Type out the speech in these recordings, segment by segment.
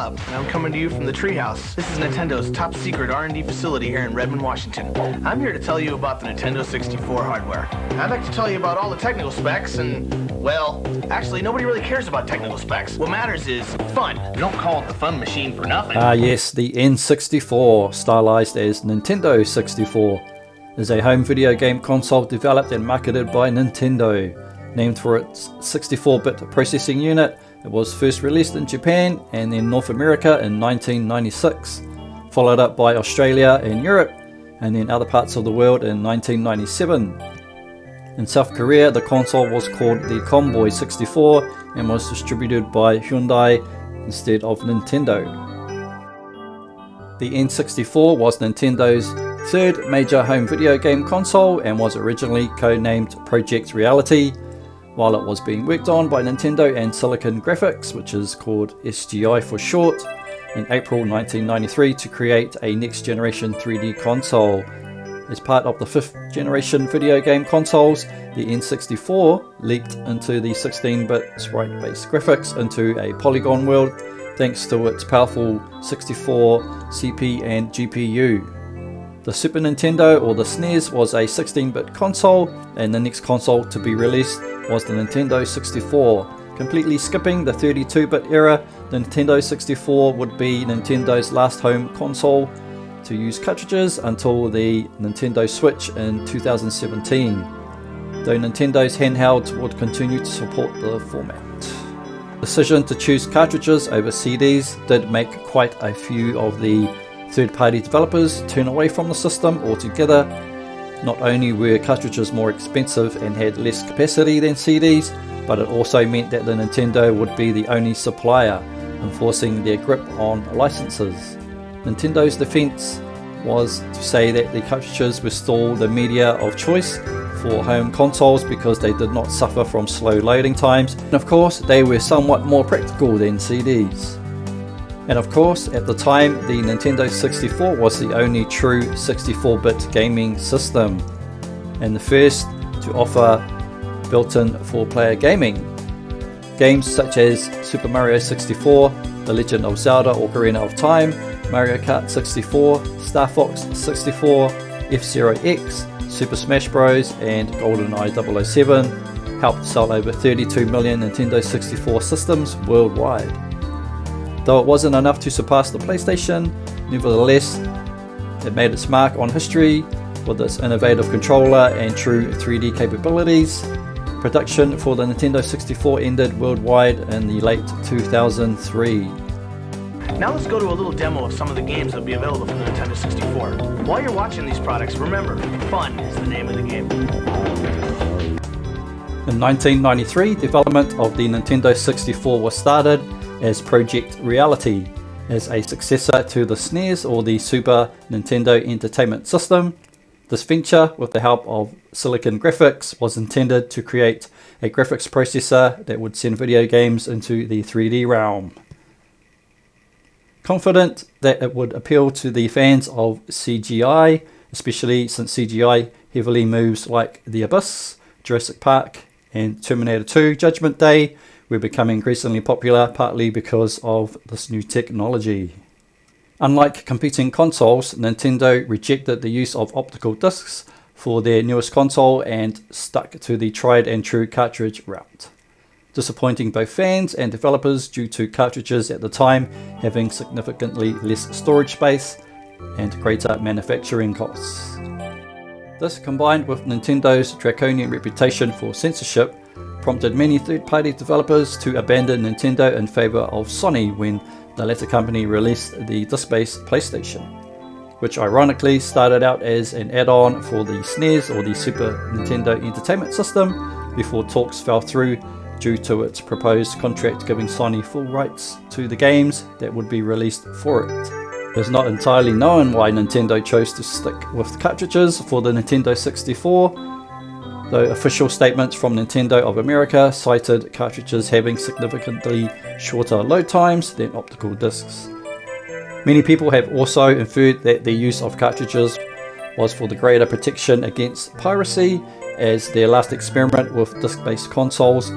Bob, and I'm coming to you from the Treehouse. This is Nintendo's top secret R&D facility here in Redmond, Washington. I'm here to tell you about the Nintendo 64 hardware. I'd like to tell you about all the technical specs and, well, actually nobody really cares about technical specs. What matters is fun. You don't call it the fun machine for nothing. Yes, the N64, stylized as Nintendo 64, is a home video game console developed and marketed by Nintendo. Named for its 64-bit processing unit, it was first released in Japan and then North America in 1996, followed up by Australia and Europe, and then other parts of the world in 1997. In South Korea, the console was called the Comboy 64 and was distributed by Hyundai instead of Nintendo. The N64 was Nintendo's third major home video game console and was originally codenamed Project Reality, while it was being worked on by Nintendo and Silicon Graphics, which is called SGI for short, in April 1993 to create a next generation 3D console. As part of the 5th generation video game consoles, the N64 leaped into the 16-bit sprite-based graphics into a polygon world thanks to its powerful 64 CP and GPU. The Super Nintendo, or the SNES, was a 16-bit console, and the next console to be released was the Nintendo 64. Completely skipping the 32-bit era, the Nintendo 64 would be Nintendo's last home console to use cartridges until the Nintendo Switch in 2017, though Nintendo's handhelds would continue to support the format. The decision to choose cartridges over CDs did make quite a few of the third-party developers turn away from the system altogether. Not only were cartridges more expensive and had less capacity than CDs, but it also meant that the Nintendo would be the only supplier, enforcing their grip on licenses. Nintendo's defense was to say that the cartridges were still the media of choice for home consoles because they did not suffer from slow loading times, and of course they were somewhat more practical than CDs. And of course, at the time, the Nintendo 64 was the only true 64-bit gaming system, and the first to offer built-in 4-player gaming. Games such as Super Mario 64, The Legend of Zelda Ocarina of Time, Mario Kart 64, Star Fox 64, F-Zero X, Super Smash Bros. And GoldenEye 007 helped sell over 32 million Nintendo 64 systems worldwide. Though it wasn't enough to surpass the PlayStation, nevertheless, it made its mark on history with its innovative controller and true 3D capabilities. Production for the Nintendo 64 ended worldwide in the late 2003. Now let's go to a little demo of some of the games that will be available for the Nintendo 64. While you're watching these products, remember, fun is the name of the game. In 1993, development of the Nintendo 64 was started as Project Reality, as a successor to the SNES, or the Super Nintendo Entertainment System. This venture, with the help of Silicon Graphics, was intended to create a graphics processor that would send video games into the 3D realm. Confident that it would appeal to the fans of CGI, especially since CGI heavily moves like The Abyss, Jurassic Park, and Terminator 2 Judgment Day, were becoming increasingly popular, partly because of this new technology. Unlike competing consoles, Nintendo rejected the use of optical discs for their newest console and stuck to the tried and true cartridge route, disappointing both fans and developers due to cartridges at the time having significantly less storage space and greater manufacturing costs. This, combined with Nintendo's draconian reputation for censorship, prompted many third-party developers to abandon Nintendo in favor of Sony when the latter company released the disc-based PlayStation, which ironically started out as an add-on for the SNES, or the Super Nintendo Entertainment System, before talks fell through due to its proposed contract giving Sony full rights to the games that would be released for it. It is not entirely known why Nintendo chose to stick with cartridges for the Nintendo 64, though official statements from Nintendo of America cited cartridges having significantly shorter load times than optical discs. Many people have also inferred that the use of cartridges was for the greater protection against piracy, as their last experiment with disc-based consoles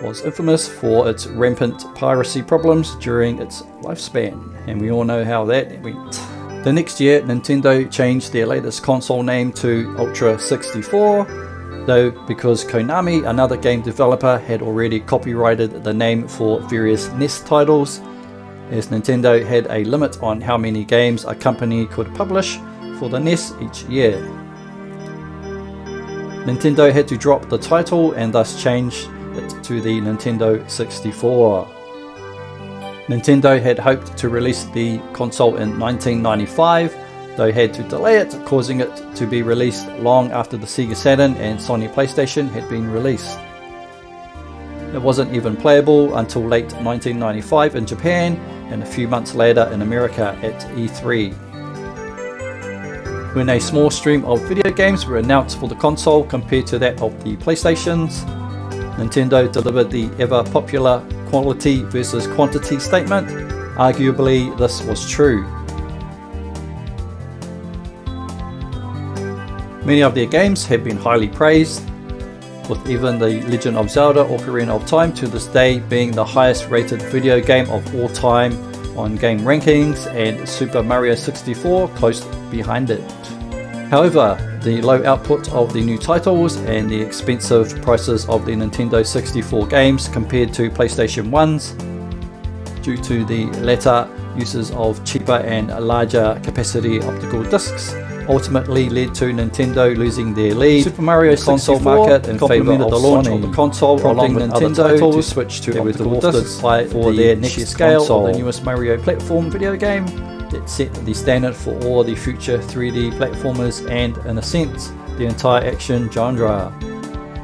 was infamous for its rampant piracy problems during its lifespan, and we all know how that went. The next year, Nintendo changed their latest console name to Ultra 64, though because Konami, another game developer, had already copyrighted the name for various NES titles, as Nintendo had a limit on how many games a company could publish for the NES each year. Nintendo had to drop the title and thus change it to the Nintendo 64. Nintendo had hoped to release the console in 1995, though had to delay it, causing it to be released long after the Sega Saturn and Sony PlayStation had been released. It wasn't even playable until late 1995 in Japan and a few months later in America at E3. When a small stream of video games were announced for the console compared to that of the PlayStations, Nintendo delivered the ever popular quality versus quantity statement. Arguably, this was true. Many of their games have been highly praised, with even The Legend of Zelda: Ocarina of Time to this day being the highest rated video game of all time on game rankings, and Super Mario 64 close behind it. However, the low output of the new titles and the expensive prices of the Nintendo 64 games compared to PlayStation 1's, due to the latter uses of cheaper and larger capacity optical discs, ultimately led to Nintendo losing their lead. Super Mario console market in favour of the launch of the console, prompting Nintendo to switch to optical discs for their next scale, the newest Mario platform video game that set the standard for all the future 3D platformers and, in a sense, the entire action genre.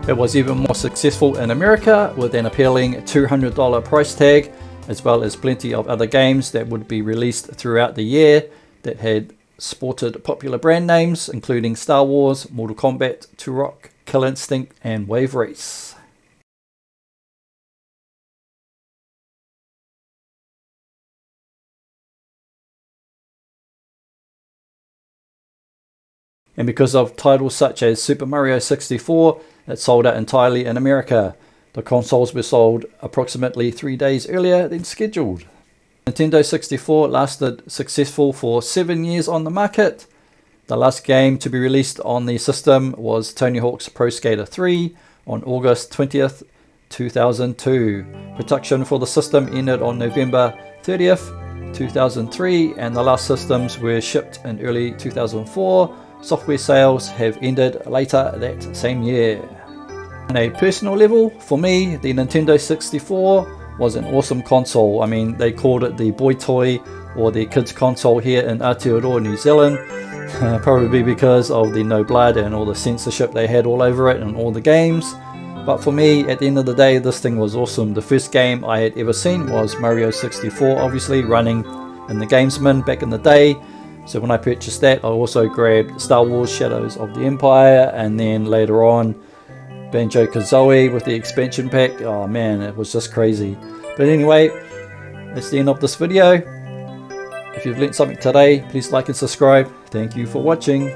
It was even more successful in America with an appealing $200 price tag, as well as plenty of other games that would be released throughout the year that had sported popular brand names including Star Wars, Mortal Kombat, Turok, Killer Instinct and Wave Race. And because of titles such as Super Mario 64, it sold out entirely in America. The consoles were sold approximately 3 days earlier than scheduled. Nintendo 64 lasted successful for 7 years on the market. The last game to be released on the system was Tony Hawk's Pro Skater 3 on August 20th, 2002. Production for the system ended on November 30th, 2003, and the last systems were shipped in early 2004. Software sales have ended later that same year. On a personal level, for me, the Nintendo 64 was an awesome console. I mean, they called it the boy toy or the kids console here in Aotearoa, New Zealand, probably because of the no blood and all the censorship they had all over it and all the games. But for me, at the end of the day, this thing was awesome. The first game I had ever seen was Mario 64, obviously running in the Gamesman back in the day. So when I purchased that, I also grabbed Star Wars Shadows of the Empire, and then later on Banjo-Kazooie with the expansion pack. Oh man, it was just crazy. But anyway, that's the end of this video. If you've learnt something today, please like and subscribe. Thank you for watching.